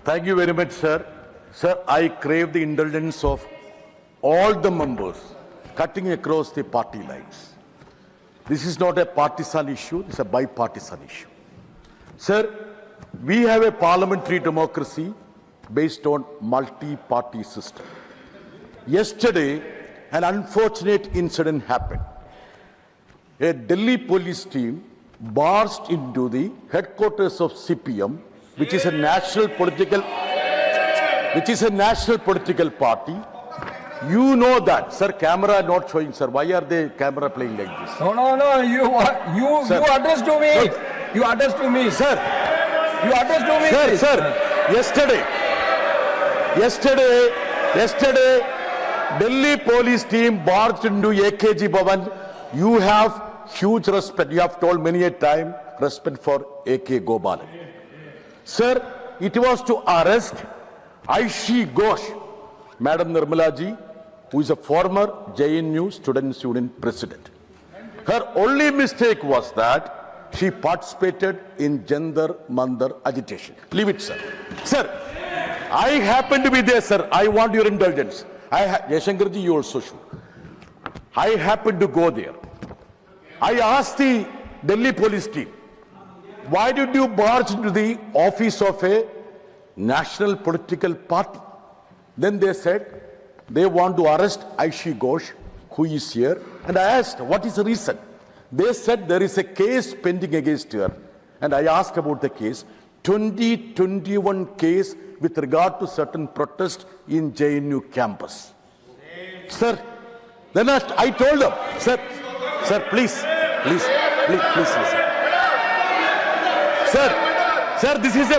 Thank you very much, sir. Sir, I crave the indulgence of all the members cutting across the party lines. This is not a partisan issue, it's a bipartisan issue. Sir, we have a parliamentary democracy based on multi-party system. Yesterday, an unfortunate incident happened. A Delhi police team barged into the headquarters of CPM, which is a national political party. You know that, sir. Camera not showing, sir. Why are they camera playing like this? No. You address to me. Look. You address to me. Sir. You address to me. Sir. Yesterday, Delhi police team barged into AKG Bhavan. You have huge respect. You have told many a time respect for AK Gopalan. Sir, it was to arrest Aishi Ghosh, Madam Nirmala ji, who is a former JNU Students Union president. Her only mistake was that she participated in Jantar Mantar agitation. Leave it, sir. Sir, I happened to be there, sir. I want your indulgence. Yashankar ji, you also should. I happened to go there. I asked the Delhi police team, why did you barge into the office of a national political party? Then they said they want to arrest Aishi Ghosh, who is here. And I asked, what is the reason? They said there is a case pending against her. And I asked about the case. 2021 case with regard to certain protest in JNU campus. Sir, then I told them, sir, please listen. Sir, this is a...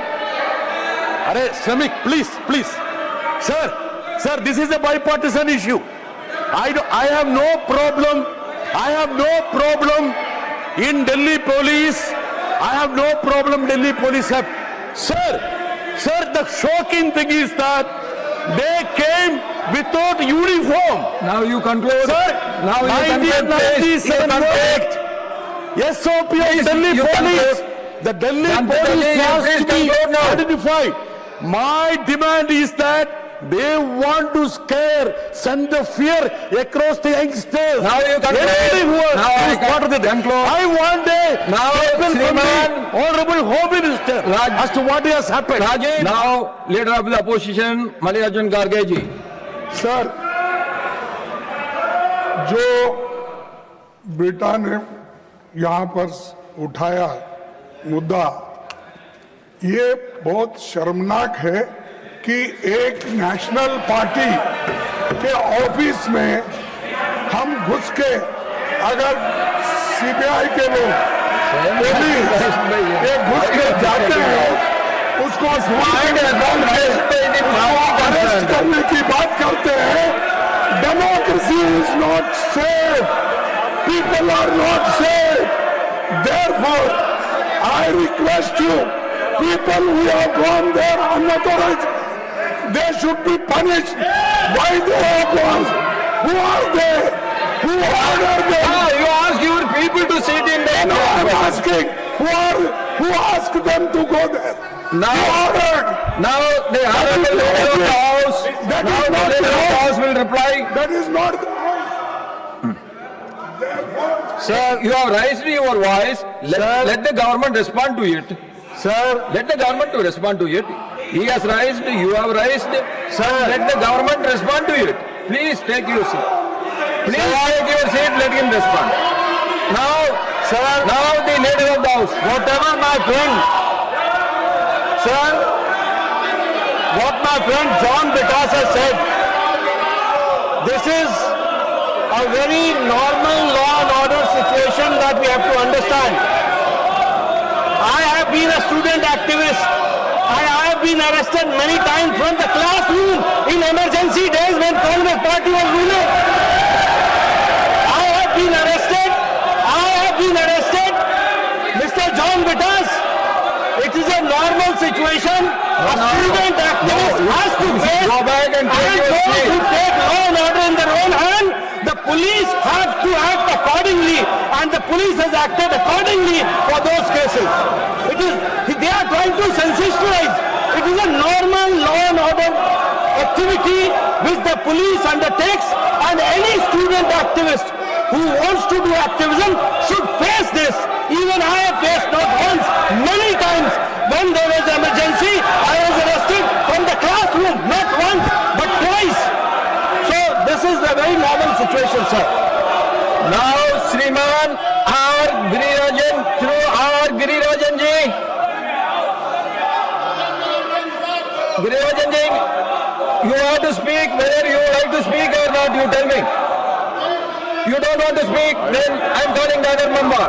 Arey, Shramik, please. Sir, this is a bipartisan issue. I have no problem in Delhi police. I have no problem Delhi police have. Sir, the shocking thing is that they came without uniform. Now you conclude. Sir, now you 1997 Act, SOP of Delhi police. The Delhi police has to be identified. My demand is that they want to send the fear across the youngsters. Now you conclude. I want a statement from the Honorable Home Minister as to what has happened. Now, Leader of the Opposition, Mallikarjun Kharge ji. Sir, जो बेटा ने यहाँ पर उठाया मुद्दा, ये बहुत शर्मनाक है कि एक नेशनल पार्टी के ऑफिस में हम घुस के अगर सीबीआई के लोग घुस के जाते हैं, उसको अरेस्ट करने की बात करते हैं. Democracy is not safe. People are not safe. Therefore I request you, people who have gone there unauthorized, they should be punished. Why they have gone? Who are they? Who ordered them? You ask your people to sit in there. No, I'm asking. Who asked them to go there? Now, who ordered? Now the Honorable Leader of the House. That Now is the not Leader the of the House. House will reply. That is not the House. Sir, you have raised your voice. Let the government respond to it. Sir, Let the government to respond to it. He has raised, you have raised. Sir, let the government respond to it. Please take your seat. Please take your seat, let him respond. Now the Leader of the House. whatever my friend, sir, what my friend John Vikas has said, this is a very normal law and order situation that we have to understand. I have been a student activist. I have been arrested many times from the classroom in emergency days when Congress party was ruling. I have been arrested. Mr. John Vikas, it is a normal situation. A student activist has to face Go back and take your those seat. who take law and order in their own hand. The police have to act accordingly, and the police has acted accordingly for those cases. They are trying to sensationalize. It is a normal activity which the police undertakes, and any student activist who wants to do activism should face this. Even I have faced not once, many times. When there was emergency, I was arrested from the classroom, not once, but twice. So this is a very normal situation, sir. Now, Sriman R. Girirajan, through R. Girirajan ji. Girirajan ji, you have to speak whether you like to speak or not, you tell me. You don't want to speak, then I am calling the other member.